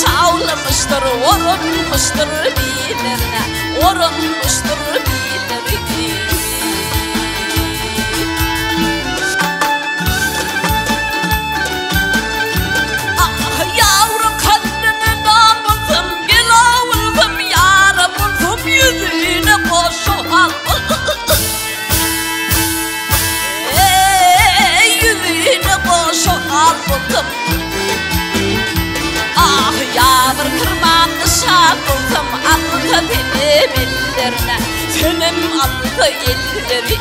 Çağlamıştır, orunmuştur dillerine, orunmuştur dillerine. Ah yavru kalbini damıldım, gel avuldım, yara buldum, yüzüne koşu al. Yüzüne koşu al buldum. Ah yağmur kırmakışa buldum, aldı benim ellerine, benim aldı elleri.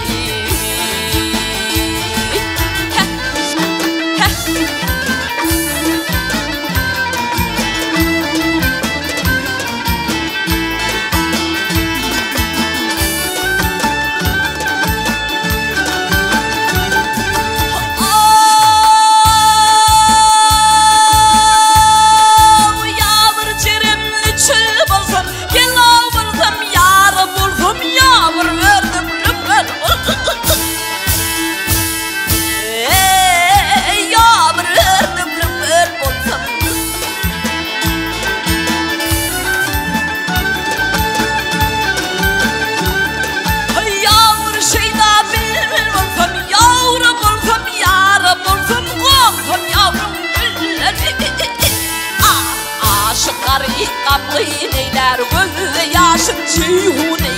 Kaplı neyler gözü yaşın çiğhuni,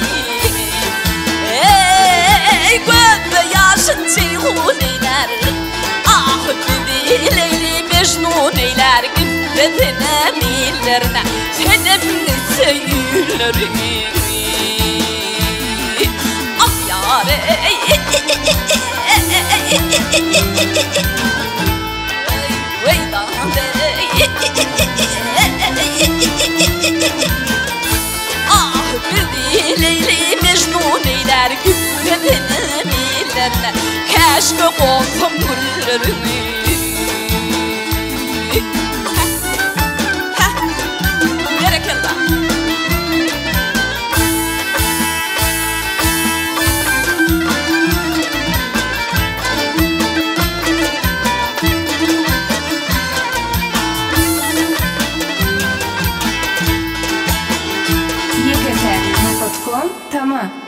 ey gözü yaşın çiğhuniler. Ah bizi Leyli Mecnun eyler, gümbetine millerine, senemli seyirleri. Ah yâre ah bizi Leyli Mecnun eyler, gümbetine millerine, keşke olsam güllerini. Berekella. Tamam.